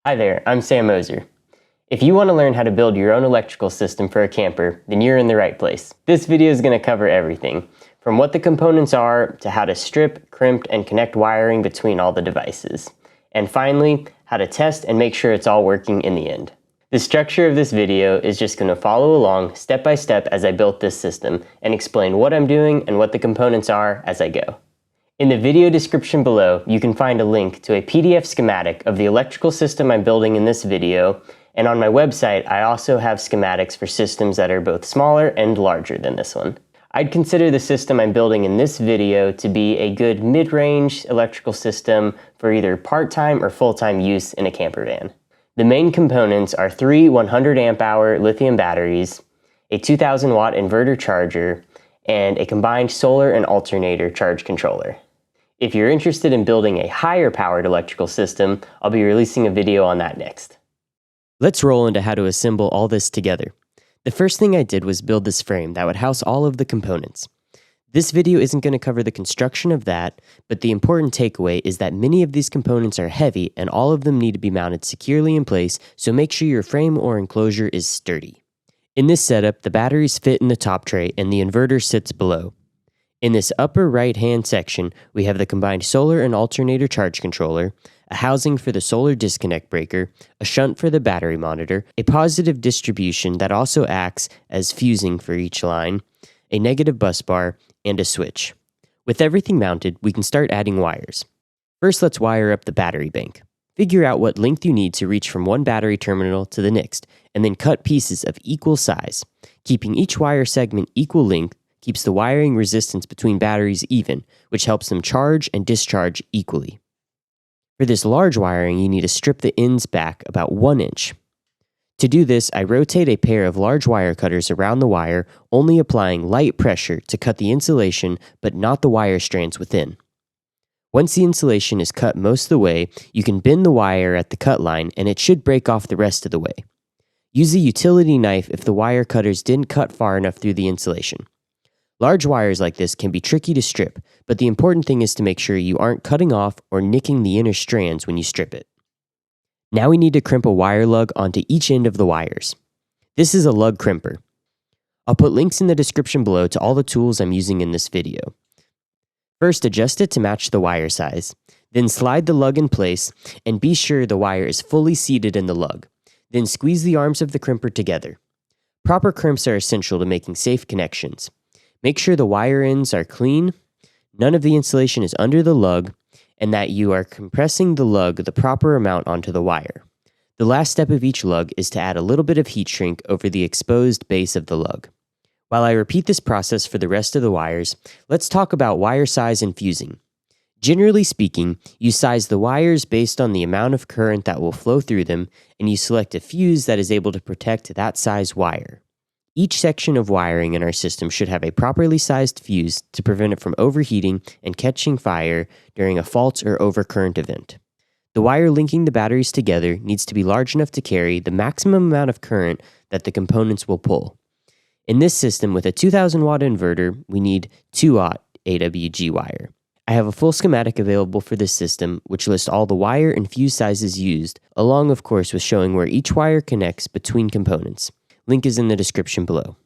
Hi there, I'm Sam Moser. If you want to learn how to build your own electrical system for a camper, then you're in the right place. This video is going to cover everything, from what the components are to how to strip, crimp, and connect wiring between all the devices. And finally, how to test and make sure it's all working in the end. The structure of this video is just going to follow along step by step as I built this system and explain what I'm doing and what the components are as I go. In the video description below, you can find a link to a PDF schematic of the electrical system I'm building in this video, and on my website I also have schematics for systems that are both smaller and larger than this one. I'd consider the system I'm building in this video to be a good mid-range electrical system for either part-time or full-time use in a camper van. The main components are 3 100 amp hour lithium batteries, a 2000 watt inverter charger, and a combined solar and alternator charge controller. If you're interested in building a higher powered electrical system, I'll be releasing a video on that next. Let's roll into how to assemble all this together. The first thing I did was build this frame that would house all of the components. This video isn't going to cover the construction of that, but the important takeaway is that many of these components are heavy and all of them need to be mounted securely in place, so make sure your frame or enclosure is sturdy. In this setup, the batteries fit in the top tray and the inverter sits below. In this upper right-hand section, we have the combined solar and alternator charge controller, a housing for the solar disconnect breaker, a shunt for the battery monitor, a positive distribution that also acts as fusing for each line, a negative bus bar, and a switch. With everything mounted, we can start adding wires. First, let's wire up the battery bank. Figure out what length you need to reach from one battery terminal to the next, and then cut pieces of equal size. Keeping each wire segment equal length keeps the wiring resistance between batteries even, which helps them charge and discharge equally. For this large wiring, you need to strip the ends back about 1 inch. To do this, I rotate a pair of large wire cutters around the wire, only applying light pressure to cut the insulation but not the wire strands within. Once the insulation is cut most of the way, you can bend the wire at the cut line and it should break off the rest of the way. Use a utility knife if the wire cutters didn't cut far enough through the insulation. Large wires like this can be tricky to strip, but the important thing is to make sure you aren't cutting off or nicking the inner strands when you strip it. Now we need to crimp a wire lug onto each end of the wires. This is a lug crimper. I'll put links in the description below to all the tools I'm using in this video. First, adjust it to match the wire size. Then slide the lug in place and be sure the wire is fully seated in the lug. Then squeeze the arms of the crimper together. Proper crimps are essential to making safe connections. Make sure the wire ends are clean, none of the insulation is under the lug, and that you are compressing the lug the proper amount onto the wire. The last step of each lug is to add a little bit of heat shrink over the exposed base of the lug. While I repeat this process for the rest of the wires, let's talk about wire size and fusing. Generally speaking, you size the wires based on the amount of current that will flow through them, and you select a fuse that is able to protect that size wire. Each section of wiring in our system should have a properly sized fuse to prevent it from overheating and catching fire during a fault or overcurrent event. The wire linking the batteries together needs to be large enough to carry the maximum amount of current that the components will pull. In this system with a 2000 watt inverter, we need 2-aught AWG wire. I have a full schematic available for this system which lists all the wire and fuse sizes used, along of course with showing where each wire connects between components. Link is in the description below.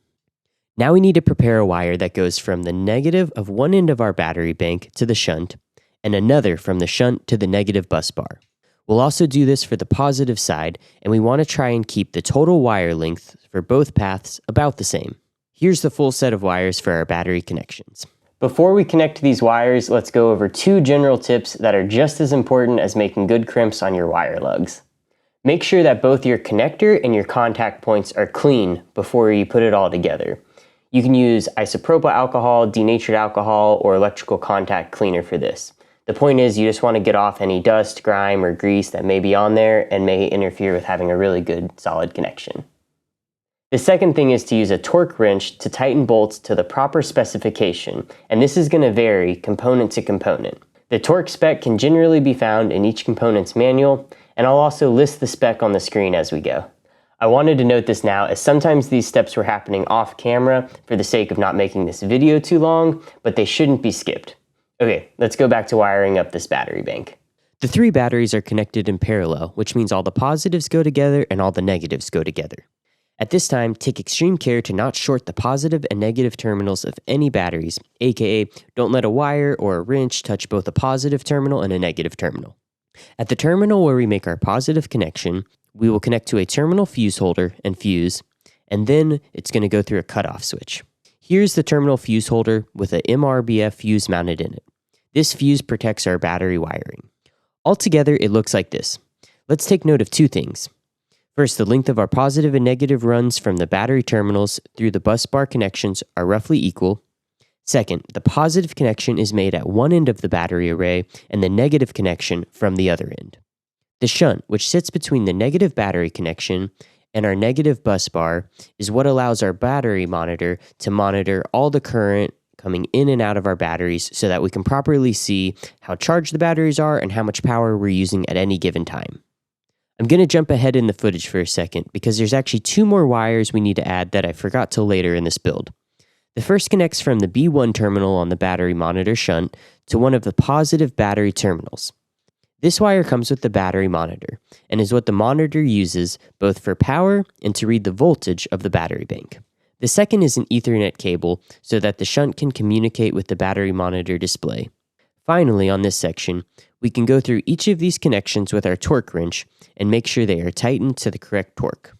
Now we need to prepare a wire that goes from the negative of one end of our battery bank to the shunt, and another from the shunt to the negative bus bar. We'll also do this for the positive side, and we want to try and keep the total wire length for both paths about the same. Here's the full set of wires for our battery connections. Before we connect these wires, let's go over 2 general tips that are just as important as making good crimps on your wire lugs. Make sure that both your connector and your contact points are clean before you put it all together. You can use isopropyl alcohol, denatured alcohol, or electrical contact cleaner for this. The point is you just want to get off any dust, grime, or grease that may be on there and may interfere with having a really good solid connection. The second thing is to use a torque wrench to tighten bolts to the proper specification, and this is going to vary component to component. The torque spec can generally be found in each component's manual, and I'll also list the spec on the screen as we go. I wanted to note this now as sometimes these steps were happening off camera for the sake of not making this video too long, but they shouldn't be skipped. Okay, let's go back to wiring up this battery bank. The 3 batteries are connected in parallel, which means all the positives go together and all the negatives go together. At this time, take extreme care to not short the positive and negative terminals of any batteries, aka don't let a wire or a wrench touch both a positive terminal and a negative terminal. At the terminal where we make our positive connection, we will connect to a terminal fuse holder and fuse, and then it's going to go through a cutoff switch. Here's the terminal fuse holder with a MRBF fuse mounted in it. This fuse protects our battery wiring. Altogether, it looks like this. Let's take note of 2 things. First, the length of our positive and negative runs from the battery terminals through the bus bar connections are roughly equal. Second, the positive connection is made at one end of the battery array and the negative connection from the other end. The shunt, which sits between the negative battery connection and our negative bus bar, is what allows our battery monitor to monitor all the current coming in and out of our batteries so that we can properly see how charged the batteries are and how much power we're using at any given time. I'm going to jump ahead in the footage for a second because there's actually 2 more wires we need to add that I forgot till later in this build. The first connects from the B1 terminal on the battery monitor shunt to one of the positive battery terminals. This wire comes with the battery monitor and is what the monitor uses both for power and to read the voltage of the battery bank. The second is an Ethernet cable so that the shunt can communicate with the battery monitor display. Finally, on this section, we can go through each of these connections with our torque wrench and make sure they are tightened to the correct torque.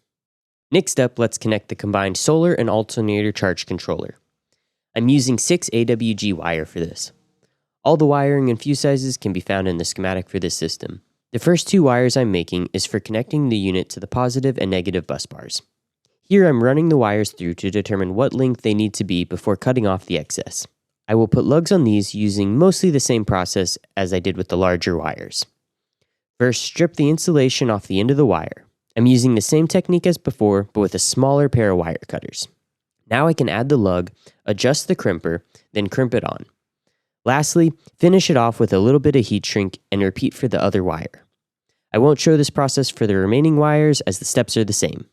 Next up, let's connect the combined solar and alternator charge controller. I'm using 6 AWG wire for this. All the wiring and fuse sizes can be found in the schematic for this system. The first 2 wires I'm making is for connecting the unit to the positive and negative bus bars. Here I'm running the wires through to determine what length they need to be before cutting off the excess. I will put lugs on these using mostly the same process as I did with the larger wires. First, strip the insulation off the end of the wire. I'm using the same technique as before, but with a smaller pair of wire cutters. Now I can add the lug, adjust the crimper, then crimp it on. Lastly, finish it off with a little bit of heat shrink and repeat for the other wire. I won't show this process for the remaining wires as the steps are the same.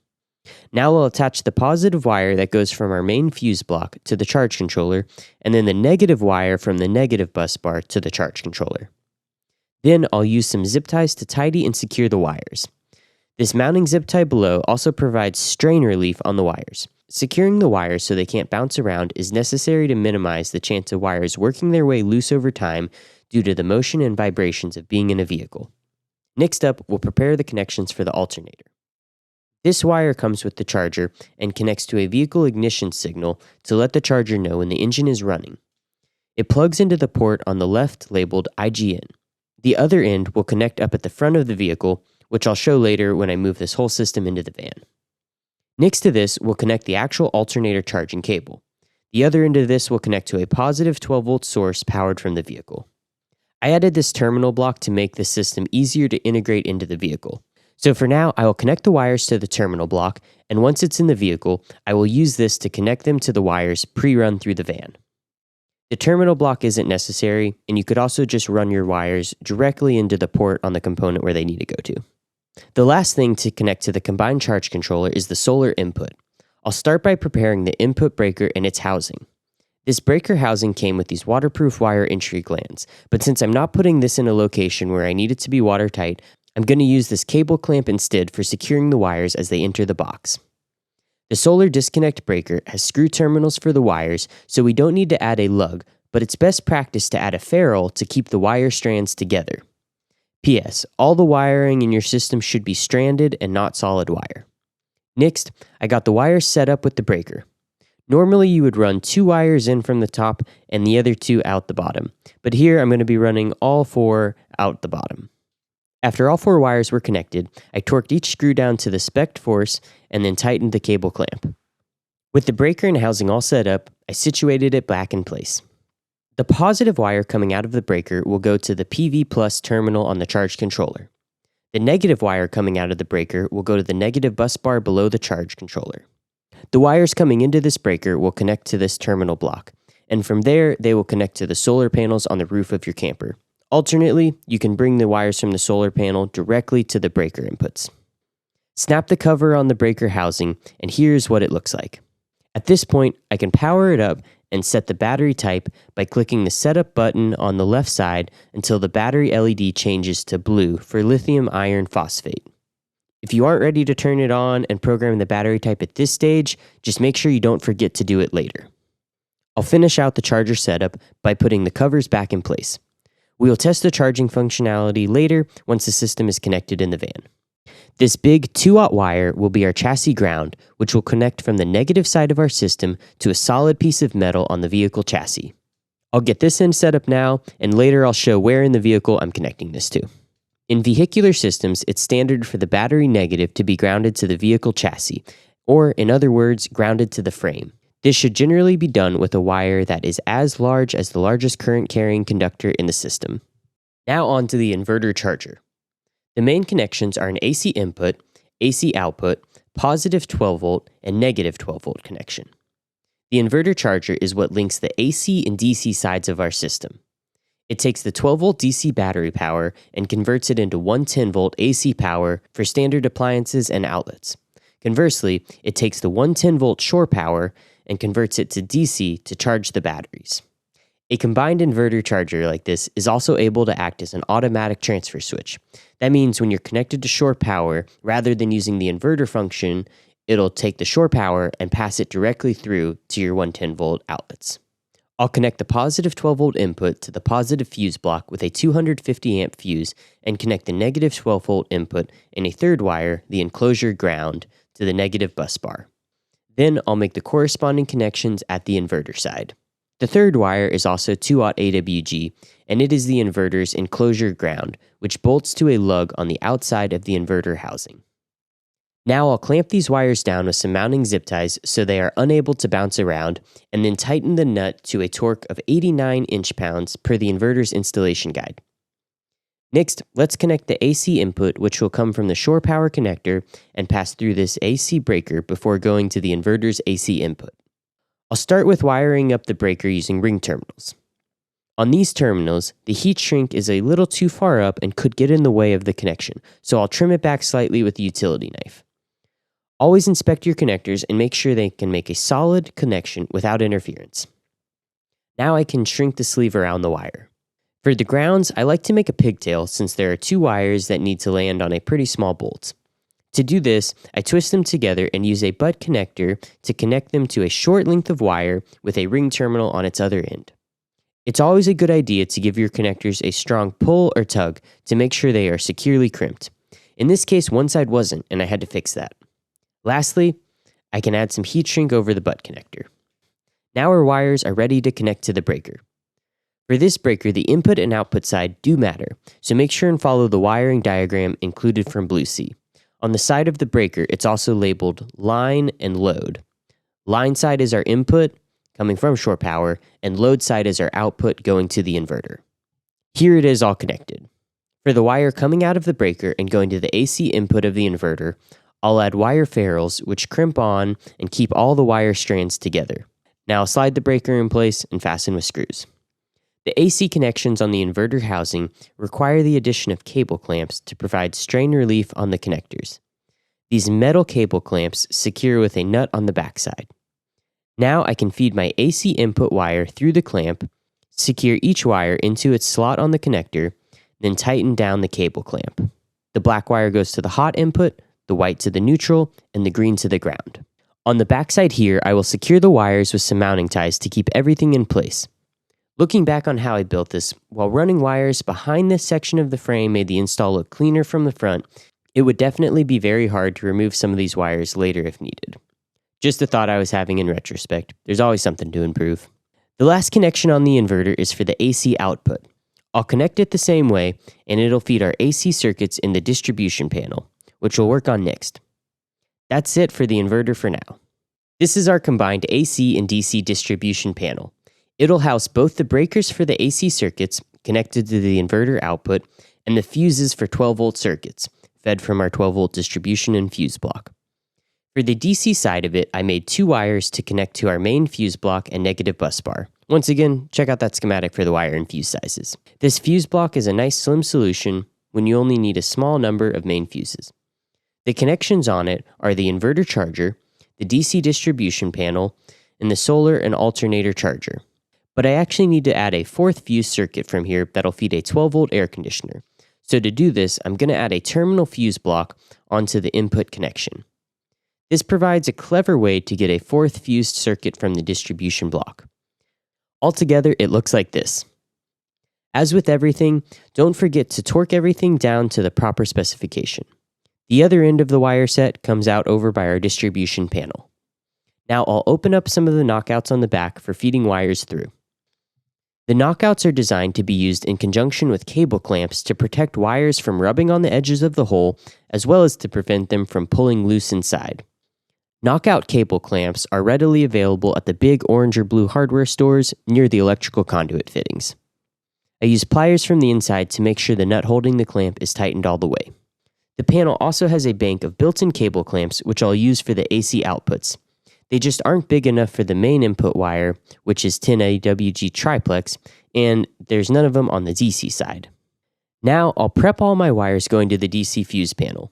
Now I'll attach the positive wire that goes from our main fuse block to the charge controller, and then the negative wire from the negative bus bar to the charge controller. Then I'll use some zip ties to tidy and secure the wires. This mounting zip tie below also provides strain relief on the wires. Securing the wires so they can't bounce around is necessary to minimize the chance of wires working their way loose over time due to the motion and vibrations of being in a vehicle. Next up, we'll prepare the connections for the alternator. This wire comes with the charger and connects to a vehicle ignition signal to let the charger know when the engine is running. It plugs into the port on the left labeled IGN. The other end will connect up at the front of the vehicle, which I'll show later when I move this whole system into the van. Next to this, we'll connect the actual alternator charging cable. The other end of this will connect to a positive 12-volt source powered from the vehicle. I added this terminal block to make the system easier to integrate into the vehicle. So for now, I will connect the wires to the terminal block, and once it's in the vehicle, I will use this to connect them to the wires pre-run through the van. The terminal block isn't necessary, and you could also just run your wires directly into the port on the component where they need to go to. The last thing to connect to the combined charge controller is the solar input. I'll start by preparing the input breaker and its housing. This breaker housing came with these waterproof wire entry glands, but since I'm not putting this in a location where I need it to be watertight, I'm going to use this cable clamp instead for securing the wires as they enter the box. The solar disconnect breaker has screw terminals for the wires, so we don't need to add a lug, but it's best practice to add a ferrule to keep the wire strands together. P.S. All the wiring in your system should be stranded and not solid wire. Next, I got the wires set up with the breaker. Normally you would run 2 wires in from the top and the other 2 out the bottom, but here I'm going to be running all 4 out the bottom. After all 4 wires were connected, I torqued each screw down to the spec force and then tightened the cable clamp. With the breaker and housing all set up, I situated it back in place. The positive wire coming out of the breaker will go to the PV Plus terminal on the charge controller. The negative wire coming out of the breaker will go to the negative bus bar below the charge controller. The wires coming into this breaker will connect to this terminal block, and from there they will connect to the solar panels on the roof of your camper. Alternately, you can bring the wires from the solar panel directly to the breaker inputs. Snap the cover on the breaker housing, and here's what it looks like. At this point, I can power it up and set the battery type by clicking the Setup button on the left side until the battery LED changes to blue for lithium iron phosphate. If you aren't ready to turn it on and program the battery type at this stage, just make sure you don't forget to do it later. I'll finish out the charger setup by putting the covers back in place. We will test the charging functionality later once the system is connected in the van. This big 2-aught wire will be our chassis ground, which will connect from the negative side of our system to a solid piece of metal on the vehicle chassis. I'll get this end set up now, and later I'll show where in the vehicle I'm connecting this to. In vehicular systems, it's standard for the battery negative to be grounded to the vehicle chassis, or in other words, grounded to the frame. This should generally be done with a wire that is as large as the largest current carrying conductor in the system. Now on to the inverter charger. The main connections are an AC input, AC output, positive 12 volt, and negative 12 volt connection. The inverter charger is what links the AC and DC sides of our system. It takes the 12 volt DC battery power and converts it into 110 volt AC power for standard appliances and outlets. Conversely, it takes the 110 volt shore power and converts it to DC to charge the batteries. A combined inverter charger like this is also able to act as an automatic transfer switch. That means when you're connected to shore power, rather than using the inverter function, it'll take the shore power and pass it directly through to your 110 volt outlets. I'll connect the positive 12 volt input to the positive fuse block with a 250 amp fuse and connect the negative 12 volt input in a third wire, the enclosure ground, to the negative bus bar. Then I'll make the corresponding connections at the inverter side. The third wire is also 2-aught AWG, and it is the inverter's enclosure ground, which bolts to a lug on the outside of the inverter housing. Now I'll clamp these wires down with some mounting zip ties so they are unable to bounce around, and then tighten the nut to a torque of 89 inch-pounds per the inverter's installation guide. Next, let's connect the AC input, which will come from the shore power connector and pass through this AC breaker before going to the inverter's AC input. I'll start with wiring up the breaker using ring terminals. On these terminals, the heat shrink is a little too far up and could get in the way of the connection, so I'll trim it back slightly with a utility knife. Always inspect your connectors and make sure they can make a solid connection without interference. Now I can shrink the sleeve around the wire. For the grounds, I like to make a pigtail since there are 2 wires that need to land on a pretty small bolt. To do this, I twist them together and use a butt connector to connect them to a short length of wire with a ring terminal on its other end. It's always a good idea to give your connectors a strong pull or tug to make sure they are securely crimped. In this case, one side wasn't, and I had to fix that. Lastly, I can add some heat shrink over the butt connector. Now our wires are ready to connect to the breaker. For this breaker, the input and output side do matter, so make sure and follow the wiring diagram included from Blue Sea. On the side of the breaker, it's also labeled line and load. Line side is our input, coming from shore power, and load side is our output going to the inverter. Here it is all connected. For the wire coming out of the breaker and going to the AC input of the inverter, I'll add wire ferrules which crimp on and keep all the wire strands together. Now I'll slide the breaker in place and fasten with screws. The AC connections on the inverter housing require the addition of cable clamps to provide strain relief on the connectors. These metal cable clamps secure with a nut on the backside. Now I can feed my AC input wire through the clamp, secure each wire into its slot on the connector, then tighten down the cable clamp. The black wire goes to the hot input, the white to the neutral, and the green to the ground. On the backside here, I will secure the wires with some mounting ties to keep everything in place. Looking back on how I built this, while running wires behind this section of the frame made the install look cleaner from the front, it would definitely be very hard to remove some of these wires later if needed. Just a thought I was having in retrospect. There's always something to improve. The last connection on the inverter is for the AC output. I'll connect it the same way, and it'll feed our AC circuits in the distribution panel, which we'll work on next. That's it for the inverter for now. This is our combined AC and DC distribution panel. It'll house both the breakers for the AC circuits connected to the inverter output and the fuses for 12 volt circuits, fed from our 12 volt distribution and fuse block. For the DC side of it, I made 2 wires to connect to our main fuse block and negative bus bar. Once again, check out that schematic for the wire and fuse sizes. This fuse block is a nice slim solution when you only need a small number of main fuses. The connections on it are the inverter charger, the DC distribution panel, and the solar and alternator charger. But I actually need to add a fourth fuse circuit from here that'll feed a 12-volt air conditioner. So to do this, I'm going to add a terminal fuse block onto the input connection. This provides a clever way to get a fourth fused circuit from the distribution block. Altogether, it looks like this. As with everything, don't forget to torque everything down to the proper specification. The other end of the wire set comes out over by our distribution panel. Now I'll open up some of the knockouts on the back for feeding wires through. The knockouts are designed to be used in conjunction with cable clamps to protect wires from rubbing on the edges of the hole, as well as to prevent them from pulling loose inside. Knockout cable clamps are readily available at the big orange or blue hardware stores near the electrical conduit fittings. I use pliers from the inside to make sure the nut holding the clamp is tightened all the way. The panel also has a bank of built-in cable clamps which I'll use for the AC outputs. They just aren't big enough for the main input wire, which is 10 AWG triplex, and there's none of them on the DC side. Now I'll prep all my wires going to the DC fuse panel.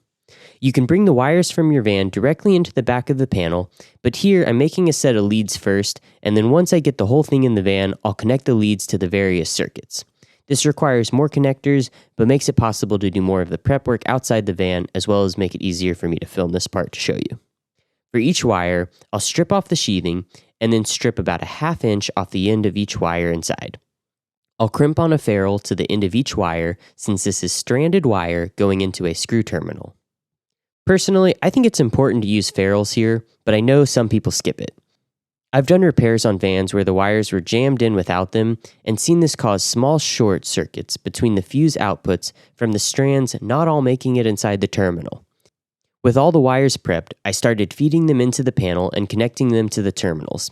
You can bring the wires from your van directly into the back of the panel, but here I'm making a set of leads first, and then once I get the whole thing in the van, I'll connect the leads to the various circuits. This requires more connectors, but makes it possible to do more of the prep work outside the van, as well as make it easier for me to film this part to show you. For each wire, I'll strip off the sheathing, and then strip about a ½ inch off the end of each wire inside. I'll crimp on a ferrule to the end of each wire, since this is stranded wire going into a screw terminal. Personally, I think it's important to use ferrules here, but I know some people skip it. I've done repairs on vans where the wires were jammed in without them, and seen this cause small short circuits between the fuse outputs from the strands not all making it inside the terminal. With all the wires prepped, I started feeding them into the panel and connecting them to the terminals.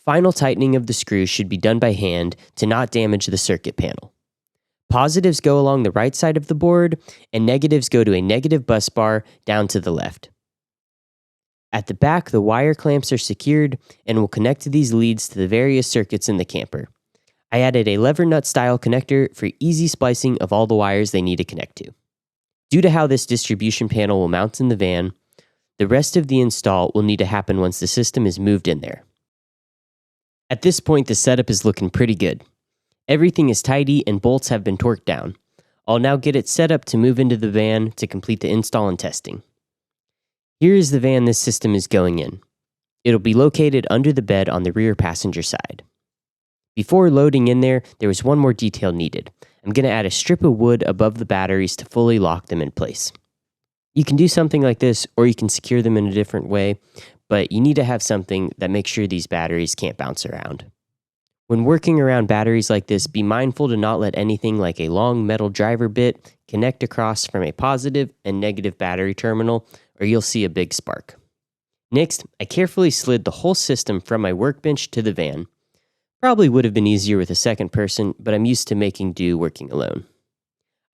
Final tightening of the screws should be done by hand to not damage the circuit panel. Positives go along the right side of the board, and negatives go to a negative bus bar down to the left. At the back, the wire clamps are secured and will connect these leads to the various circuits in the camper. I added a lever nut style connector for easy splicing of all the wires they need to connect to. Due to how this distribution panel will mount in the van, the rest of the install will need to happen once the system is moved in there. At this point, the setup is looking pretty good. Everything is tidy and bolts have been torqued down. I'll now get it set up to move into the van to complete the install and testing. Here is the van this system is going in. It'll be located under the bed on the rear passenger side. Before loading in there was one more detail needed. I'm going to add a strip of wood above the batteries to fully lock them in place. You can do something like this, or you can secure them in a different way, but you need to have something that makes sure these batteries can't bounce around. When working around batteries like this, be mindful to not let anything like a long metal driver bit connect across from a positive and negative battery terminal, or you'll see a big spark. Next, I carefully slid the whole system from my workbench to the van. Probably would have been easier with a second person, but I'm used to making do working alone.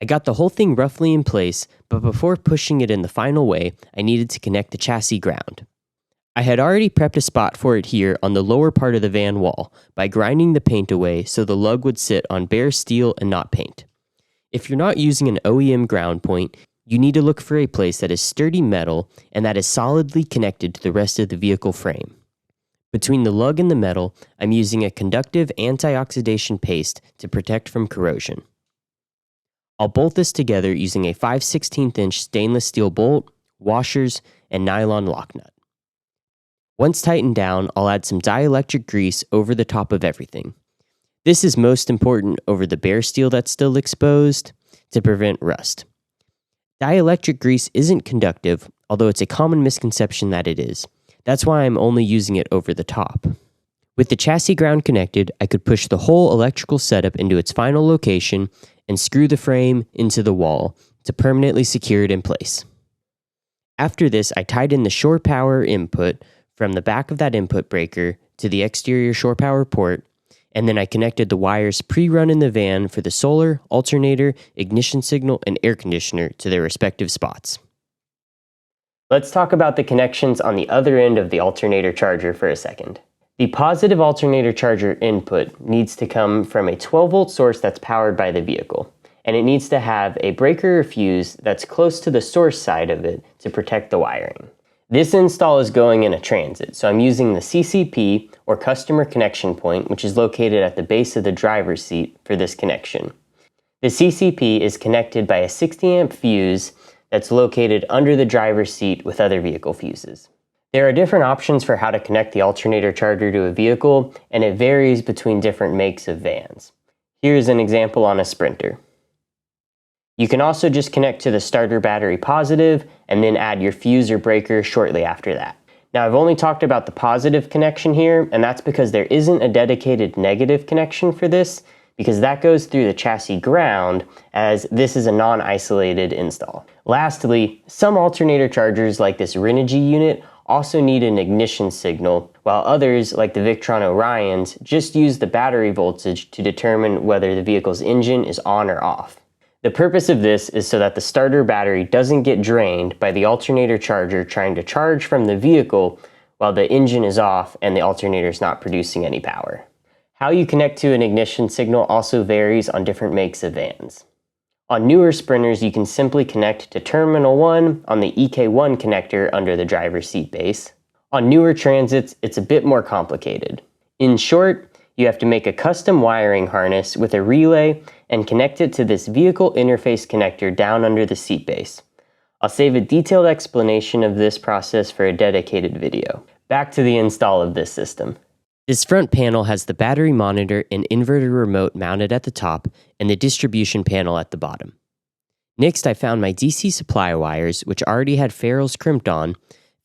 I got the whole thing roughly in place, but before pushing it in the final way, I needed to connect the chassis ground. I had already prepped a spot for it here on the lower part of the van wall by grinding the paint away so the lug would sit on bare steel and not paint. If you're not using an OEM ground point, you need to look for a place that is sturdy metal and that is solidly connected to the rest of the vehicle frame. Between the lug and the metal, I'm using a conductive anti-oxidation paste to protect from corrosion. I'll bolt this together using a 5/16" stainless steel bolt, washers, and nylon lock nut. Once tightened down, I'll add some dielectric grease over the top of everything. This is most important over the bare steel that's still exposed to prevent rust. Dielectric grease isn't conductive, although it's a common misconception that it is. That's why I'm only using it over the top. With the chassis ground connected, I could push the whole electrical setup into its final location and screw the frame into the wall to permanently secure it in place. After this, I tied in the shore power input from the back of that input breaker to the exterior shore power port, and then I connected the wires pre-run in the van for the solar, alternator, ignition signal, and air conditioner to their respective spots. Let's talk about the connections on the other end of the alternator charger for a second. The positive alternator charger input needs to come from a 12-volt source that's powered by the vehicle, and it needs to have a breaker or fuse that's close to the source side of it to protect the wiring. This install is going in a transit, so I'm using the CCP, or Customer Connection Point, which is located at the base of the driver's seat for this connection. The CCP is connected by a 60 amp fuse that's located under the driver's seat with other vehicle fuses. There are different options for how to connect the alternator charger to a vehicle, and it varies between different makes of vans. Here's an example on a Sprinter. You can also just connect to the starter battery positive and then add your fuse or breaker shortly after that. Now, I've only talked about the positive connection here, and that's because there isn't a dedicated negative connection for this, because that goes through the chassis ground, as this is a non-isolated install. Lastly, some alternator chargers like this Renogy unit also need an ignition signal, while others, like the Victron Orions, just use the battery voltage to determine whether the vehicle's engine is on or off. The purpose of this is so that the starter battery doesn't get drained by the alternator charger trying to charge from the vehicle while the engine is off and the alternator is not producing any power. How you connect to an ignition signal also varies on different makes of vans. On newer Sprinters, you can simply connect to terminal 1 on the EK1 connector under the driver's seat base. On newer Transits, it's a bit more complicated. In short, you have to make a custom wiring harness with a relay and connect it to this vehicle interface connector down under the seat base. I'll save a detailed explanation of this process for a dedicated video. Back to the install of this system. This front panel has the battery monitor and inverter remote mounted at the top and the distribution panel at the bottom. Next, I found my DC supply wires, which already had ferrules crimped on,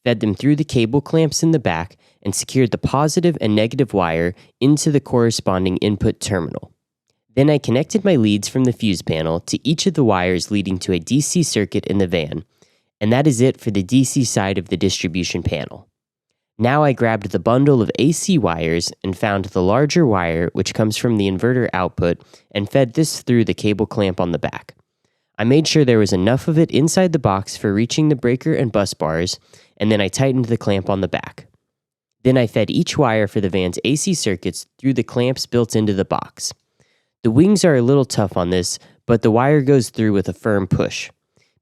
fed them through the cable clamps in the back, and secured the positive and negative wire into the corresponding input terminal. Then I connected my leads from the fuse panel to each of the wires leading to a DC circuit in the van, and that is it for the DC side of the distribution panel. Now I grabbed the bundle of AC wires and found the larger wire, which comes from the inverter output, and fed this through the cable clamp on the back. I made sure there was enough of it inside the box for reaching the breaker and bus bars, and then I tightened the clamp on the back. Then I fed each wire for the van's AC circuits through the clamps built into the box. The wings are a little tough on this, but the wire goes through with a firm push.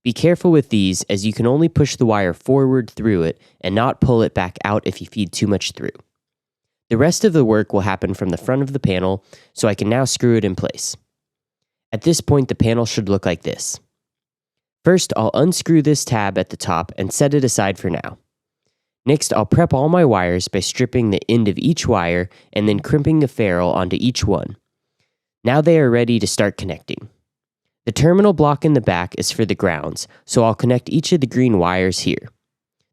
Be careful with these, as you can only push the wire forward through it and not pull it back out if you feed too much through. The rest of the work will happen from the front of the panel, so I can now screw it in place. At this point, the panel should look like this. First, I'll unscrew this tab at the top and set it aside for now. Next, I'll prep all my wires by stripping the end of each wire and then crimping the ferrule onto each one. Now they are ready to start connecting. The terminal block in the back is for the grounds, so I'll connect each of the green wires here.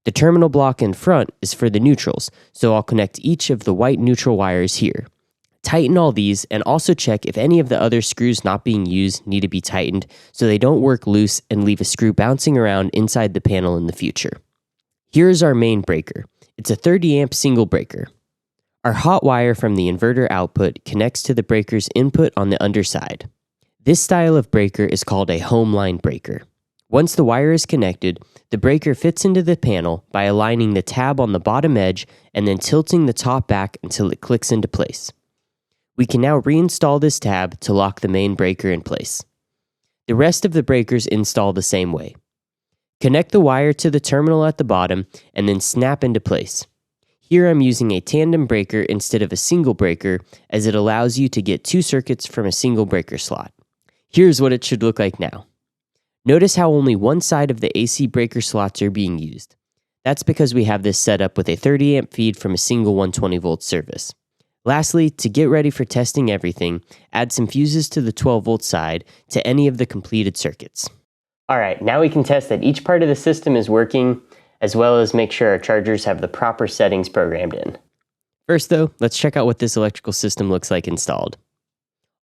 The terminal block in front is for the neutrals, so I'll connect each of the white neutral wires here. Tighten all these and also check if any of the other screws not being used need to be tightened so they don't work loose and leave a screw bouncing around inside the panel in the future. Here is our main breaker. It's a 30 amp single breaker. Our hot wire from the inverter output connects to the breaker's input on the underside. This style of breaker is called a home line breaker. Once the wire is connected, the breaker fits into the panel by aligning the tab on the bottom edge and then tilting the top back until it clicks into place. We can now reinstall this tab to lock the main breaker in place. The rest of the breakers install the same way. Connect the wire to the terminal at the bottom and then snap into place. Here I'm using a tandem breaker instead of a single breaker, as it allows you to get 2 circuits from a single breaker slot. Here's what it should look like now. Notice how only one side of the AC breaker slots are being used. That's because we have this set up with a 30 amp feed from a single 120 volt service. Lastly, to get ready for testing everything, add some fuses to the 12 volt side to any of the completed circuits. Alright, now we can test that each part of the system is working, as well as make sure our chargers have the proper settings programmed in. First though, let's check out what this electrical system looks like installed.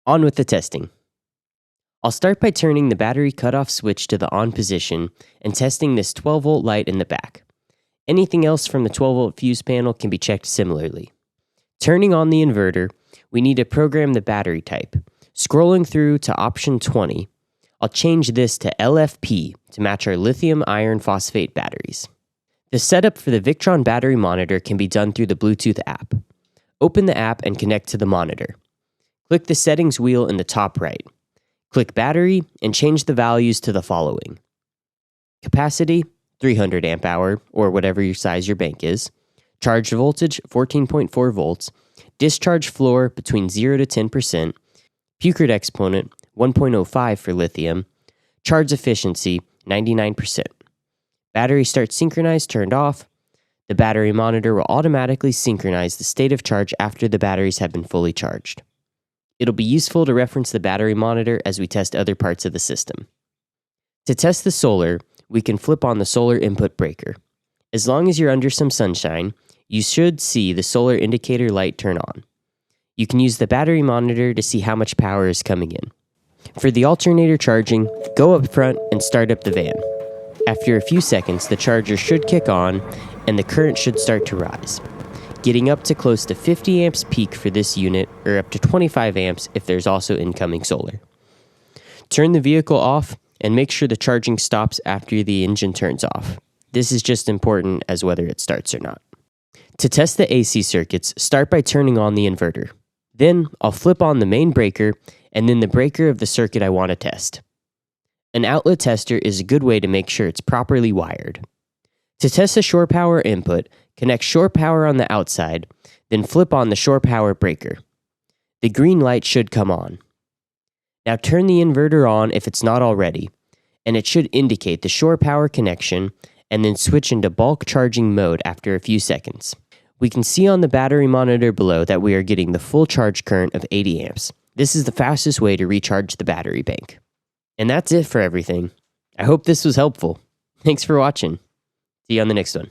On with the testing. I'll start by turning the battery cutoff switch to the on position and testing this 12 volt light in the back. Anything else from the 12 volt fuse panel can be checked similarly. Turning on the inverter, we need to program the battery type. Scrolling through to option 20, I'll change this to LFP to match our lithium iron phosphate batteries. The setup for the Victron battery monitor can be done through the Bluetooth app. Open the app and connect to the monitor. Click the settings wheel in the top right. Click battery and change the values to the following: capacity 300 amp hour, or whatever your size your bank is, charge voltage 14.4 volts, discharge floor between 0 to 10%, Puchert exponent 1.05 for lithium, charge efficiency 99%. Battery start synchronized turned off. The battery monitor will automatically synchronize the state of charge after the batteries have been fully charged. It'll be useful to reference the battery monitor as we test other parts of the system. To test the solar, we can flip on the solar input breaker. As long as you're under some sunshine, you should see the solar indicator light turn on. You can use the battery monitor to see how much power is coming in. For the alternator charging, go up front and start up the van. After a few seconds, the charger should kick on and the current should start to rise, getting up to close to 50 amps peak for this unit, or up to 25 amps if there's also incoming solar. Turn the vehicle off and make sure the charging stops after the engine turns off. This is just important as whether it starts or not. To test the AC circuits, start by turning on the inverter. Then I'll flip on the main breaker and then the breaker of the circuit I want to test. An outlet tester is a good way to make sure it's properly wired. To test the shore power input, connect shore power on the outside, then flip on the shore power breaker. The green light should come on. Now turn the inverter on if it's not already, and it should indicate the shore power connection, and then switch into bulk charging mode after a few seconds. We can see on the battery monitor below that we are getting the full charge current of 80 amps. This is the fastest way to recharge the battery bank. And that's it for everything. I hope this was helpful. Thanks for watching. See you on the next one.